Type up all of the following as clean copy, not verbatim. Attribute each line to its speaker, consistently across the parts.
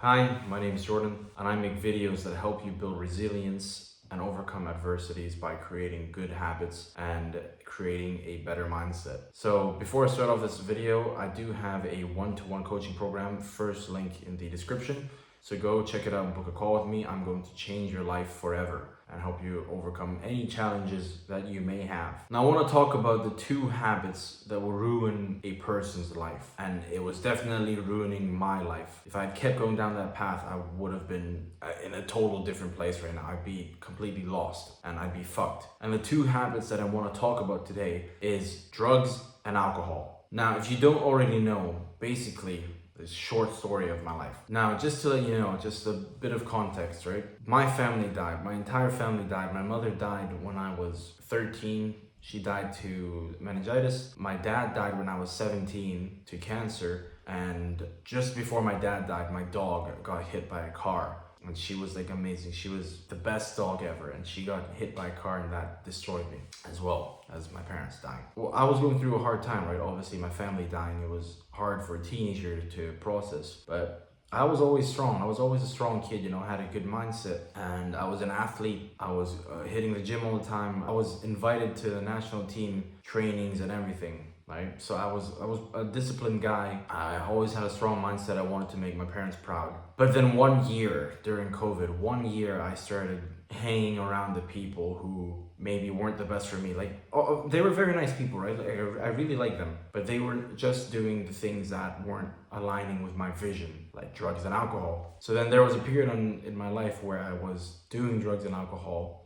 Speaker 1: Hi, my name is Jordan, and I make videos that help you build resilience and overcome adversities by creating good habits and creating a better mindset. So before I start off this video, I do have a one-to-one coaching program, first link in the description. So go check it out and book a call with me. I'm going to change your life forever and help you overcome any challenges that you may have. Now, I want to talk about the two habits that will ruin a person's life. And it was definitely ruining my life. If I had kept going down that path, I would have been in a total different place right now. I'd be completely lost and I'd be fucked. And the two habits that I want to talk about today is drugs and alcohol. Now, if you don't already know, basically, this short story of my life. Now, just to let you know, just a bit of context, right? My family died. My entire family died. My mother died when I was 13. She died to meningitis. My dad died when I was 17 to cancer. And just before my dad died, my dog got hit by a car. And she was like amazing. She was the best dog ever. And she got hit by a car and that destroyed me as well as my parents dying. Well, I was going through a hard time, right? Obviously my family dying, it was hard for a teenager to process. But I was always strong. I was always a strong kid, you know, I had a good mindset and I was an athlete. I was hitting the gym all the time. I was invited to the national team trainings and everything. Right, so I was a disciplined guy. I always had a strong mindset. I wanted to make my parents proud. But then one year during COVID, I started hanging around the people who maybe weren't the best for me. Like, they were very nice people, right? Like, I really liked them, but they were just doing the things that weren't aligning with my vision, like drugs and alcohol. So then there was a period in my life where I was doing drugs and alcohol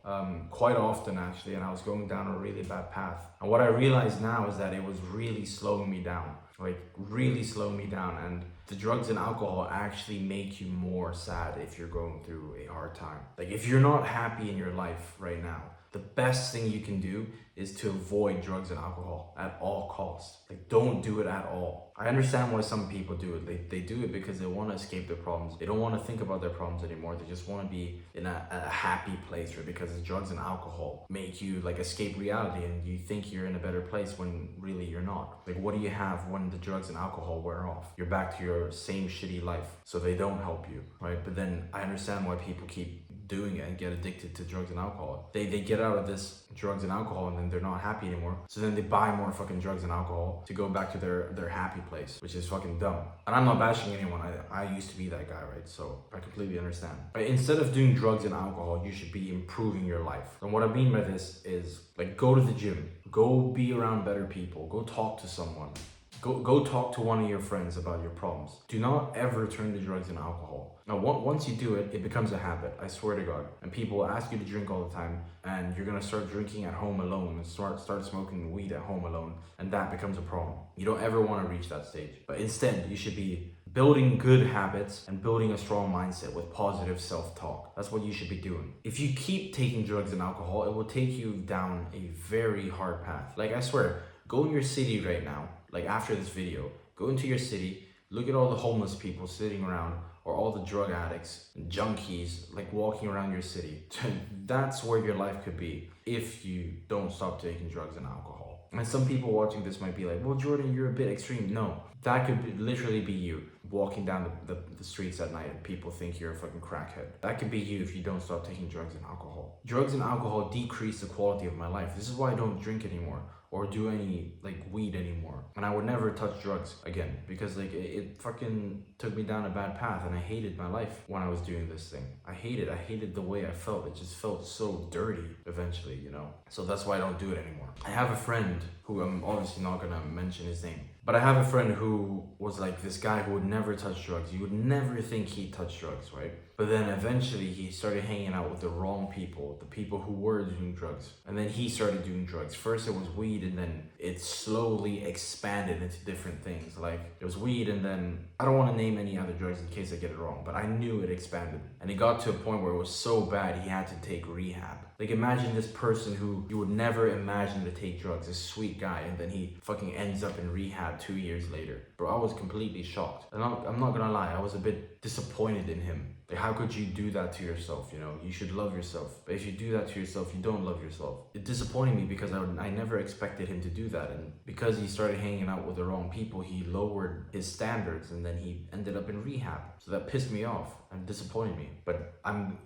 Speaker 1: quite often actually, and I was going down a really bad path. And what I realized now is that it was really slowing me down, like really slowing me down. And the drugs and alcohol actually make you more sad if you're going through a hard time. Like if you're not happy in your life right now, the best thing you can do is to avoid drugs and alcohol at all costs. Like, don't do it at all. I understand why some people do it. They do it because they want to escape their problems. They don't want to think about their problems anymore. They just want to be in a happy place, right? Because the drugs and alcohol make you like escape reality and you think you're in a better place when really you're not. Like, what do you have when the drugs and alcohol wear off? You're back to your same shitty life. So they don't help you, right? But then I understand why people keep doing it and get addicted to drugs and alcohol. They get out of this drugs and alcohol and then they're not happy anymore. So then they buy more fucking drugs and alcohol to go back to their happy place, which is fucking dumb. And I'm not bashing anyone. I used to be that guy, right? So I completely understand. Right? Instead of doing drugs and alcohol, you should be improving your life. And what I mean by this is like go to the gym, go be around better people, go talk to someone. Go talk to one of your friends about your problems. Do not ever turn to drugs and alcohol. Now, once you do it, it becomes a habit, I swear to God. And people will ask you to drink all the time, and you're gonna start drinking at home alone and start smoking weed at home alone, and that becomes a problem. You don't ever wanna reach that stage. But instead, you should be building good habits and building a strong mindset with positive self-talk. That's what you should be doing. If you keep taking drugs and alcohol, it will take you down a very hard path. Like, I swear, go in your city right now, like after this video, go into your city, look at all the homeless people sitting around or all the drug addicts and junkies like walking around your city. That's where your life could be if you don't stop taking drugs and alcohol. And some people watching this might be like, well, Jordan, you're a bit extreme. No, that could literally be you walking down the streets at night and people think you're a fucking crackhead. That could be you if you don't stop taking drugs and alcohol. Drugs and alcohol decrease the quality of my life. This is why I don't drink anymore or do any like weed anymore. And I would never touch drugs again because like it fucking took me down a bad path and I hated my life when I was doing this thing. I hated the way I felt. It just felt so dirty eventually, you know? So that's why I don't do it anymore. I have a friend who I'm obviously not gonna mention his name, but I have a friend who was like this guy who would never touch drugs. You would never think he'd touch drugs, right? But then eventually he started hanging out with the wrong people, the people who were doing drugs. And then he started doing drugs. First it was weed and then it slowly expanded into different things. Like it was weed and then, I don't want to name any other drugs in case I get it wrong, but I knew it expanded. And it got to a point where it was so bad he had to take rehab. Like imagine this person who you would never imagine to take drugs, this sweet guy, and then he fucking ends up in rehab 2 years later. Bro, I was completely shocked. And I'm not gonna lie, I was a bit disappointed in him. Like, how could you do that to yourself? You know, you should love yourself. But if you do that to yourself, you don't love yourself. It disappointed me because I never expected him to do that. And because he started hanging out with the wrong people, he lowered his standards and then he ended up in rehab. So that pissed me off and disappointed me. But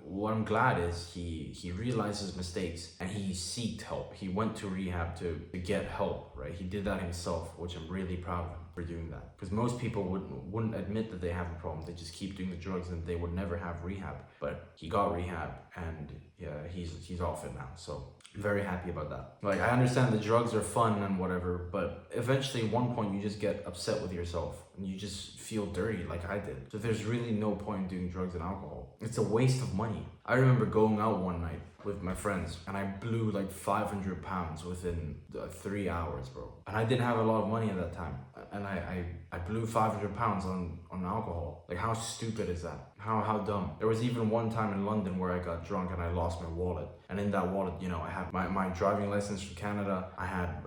Speaker 1: what I'm glad is he realized his mistakes and he sought help. He went to rehab to get help, right? He did that himself, which I'm really proud of him for doing that. Because most people wouldn't admit that they have a problem. They just keep doing the drugs and they would never have rehab. But he got rehab and yeah, he's off it now. So I'm very happy about that. Like, I understand the drugs are fun and whatever, but eventually at one point you just get upset with yourself and you just feel dirty like I did. So there's really no point in doing drugs and alcohol. It's a waste of money. I remember going out one night with my friends and I blew like 500 pounds within 3 hours, bro. And I didn't have a lot of money at that time. And I blew 500 pounds on alcohol. Like, how stupid is that? How dumb. There was even one time in London where I got drunk and I lost my wallet. And in that wallet, you know, I had my driving license from Canada. I had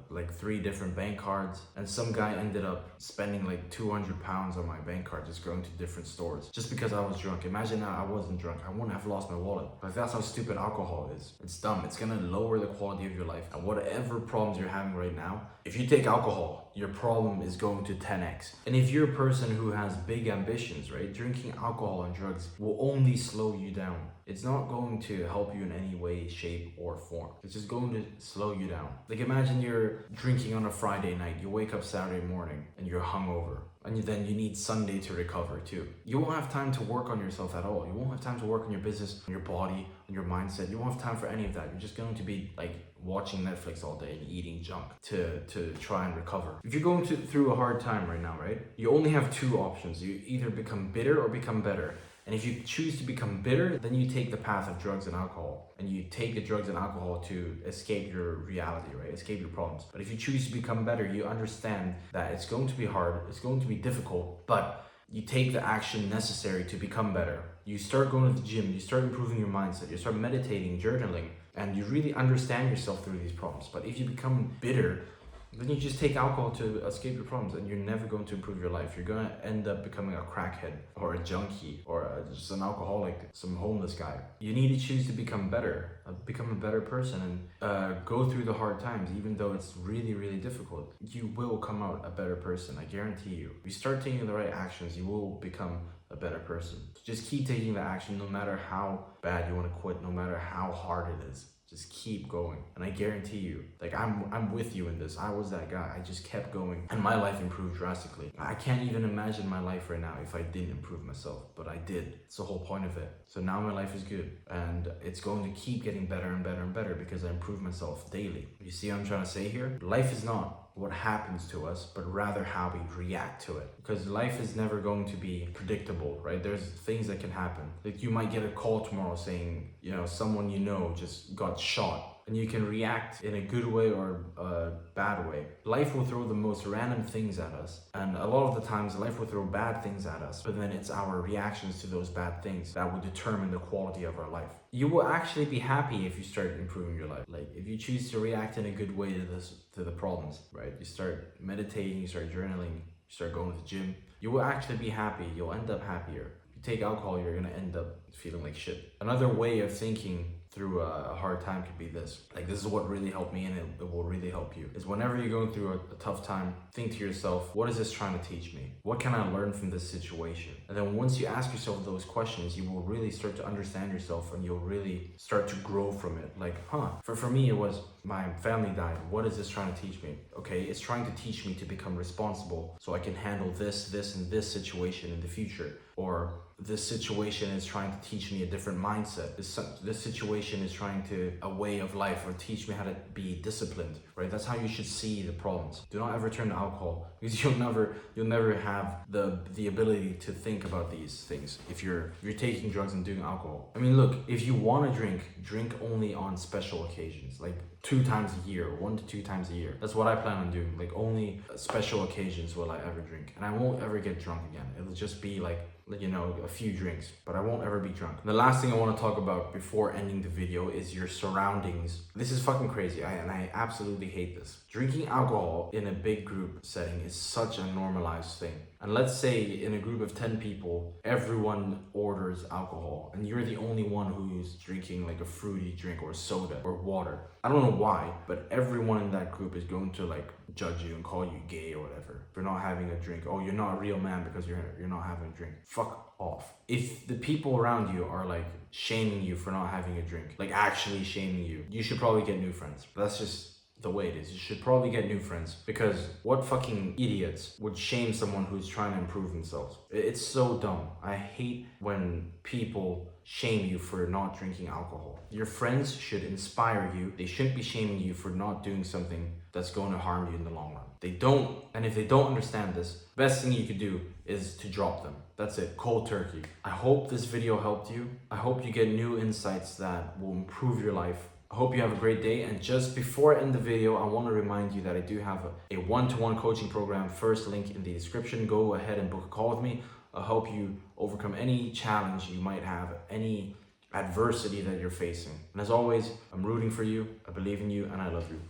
Speaker 1: like 3 different bank cards. And some guy ended up spending like 200 pounds on my bank card just going to different stores. Just because I was drunk. Imagine now I wasn't drunk. I wouldn't have lost my wallet. But that's how stupid alcohol is. It's dumb. It's gonna lower the quality of your life. And whatever problems you're having right now, if you take alcohol, your problem is going to 10x. And if you're a person who has big ambitions, right, drinking alcohol and drugs will only slow you down. It's not going to help you in any way, shape, or form. It's just going to slow you down. Like, imagine you're drinking on a Friday night, you wake up Saturday morning and you're hungover. And then you need Sunday to recover too. You won't have time to work on yourself at all. You won't have time to work on your business, on your body, on your mindset. You won't have time for any of that. You're just going to be like watching Netflix all day and eating junk to try and recover. If you're going through a hard time right now, right, you only have 2 options. You either become bitter or become better. And if you choose to become bitter, then you take the path of drugs and alcohol. And you take the drugs and alcohol to escape your reality, right? Escape your problems. But if you choose to become better, you understand that it's going to be hard, it's going to be difficult, but you take the action necessary to become better. You start going to the gym, you start improving your mindset, you start meditating, journaling, and you really understand yourself through these problems. But if you become bitter, then you just take alcohol to escape your problems and you're never going to improve your life. You're going to end up becoming a crackhead or a junkie or just an alcoholic, some homeless guy. You need to choose to become better, become a better person and go through the hard times, even though it's really, really difficult. You will come out a better person, I guarantee you. If you start taking the right actions, you will become a better person. So just keep taking the action no matter how bad you want to quit, no matter how hard it is. Just keep going. And I guarantee you, like, I'm with you in this. I was that guy. I just kept going and my life improved drastically. I can't even imagine my life right now if I didn't improve myself, but I did. It's the whole point of it. So now my life is good and it's going to keep getting better and better and better because I improve myself daily. You see what I'm trying to say here? Life is not what happens to us, but rather how we react to it. Because life is never going to be predictable, right? There's things that can happen. Like, you might get a call tomorrow saying, you know, someone you know just got shot. And you can react in a good way or a bad way. Life will throw the most random things at us. And a lot of the times life will throw bad things at us. But then it's our reactions to those bad things that will determine the quality of our life. You will actually be happy if you start improving your life. Like, if you choose to react in a good way to the problems, right? You start meditating, you start journaling, you start going to the gym. You will actually be happy. You'll end up happier. If you take alcohol, you're going to end up feeling like shit. Another way of thinking through a hard time could be this. Like, this is what really helped me and it will really help you. Is whenever you're going through a tough time, think to yourself, what is this trying to teach me? What can I learn from this situation? And then once you ask yourself those questions, you will really start to understand yourself and you'll really start to grow from it. Like, for me, it was my family died. What is this trying to teach me? Okay, it's trying to teach me to become responsible so I can handle this, and this situation in the future. Or this situation is trying to teach me a different mindset. This situation is trying to a way of life or teach me how to be disciplined, right? That's how you should see the problems. Do not ever turn to alcohol because you'll never have the ability to think about these things if you're taking drugs and doing alcohol. I mean, look, if you want to drink only on special occasions, like 2 times a year, 1 to 2 times a year. That's what I plan on doing. Like, only special occasions will I ever drink. And I won't ever get drunk again. It'll just be like, you know, a few drinks, but I won't ever be drunk. And the last thing I want to talk about before ending the video is your surroundings. This is fucking crazy. I absolutely hate this. Drinking alcohol in a big group setting is such a normalized thing. And let's say in a group of 10 people, everyone orders alcohol and you're the only one who's drinking like a fruity drink or soda or water. I don't know why, but everyone in that group is going to like judge you and call you gay or whatever for not having a drink. Oh, you're not a real man because you're not having a drink. Fuck off. If the people around you are like shaming you for not having a drink, like actually shaming you, you should probably get new friends. That's just the way it is. You should probably get new friends, because what fucking idiots would shame someone who's trying to improve themselves? It's so dumb. I hate when people shame you for not drinking alcohol. Your friends should inspire you. They shouldn't be shaming you for not doing something that's going to harm you in the long run. They don't, and if they don't understand this, best thing you could do is to drop them. That's it, cold turkey. I hope this video helped you. I hope you get new insights that will improve your life. I hope you have a great day, and just before I end the video, I want to remind you that I do have a one-to-one coaching program. First link in the description. Go ahead and book a call with me. I'll help you overcome any challenge you might have, any adversity that you're facing. And as always, I'm rooting for you, I believe in you, and I love you.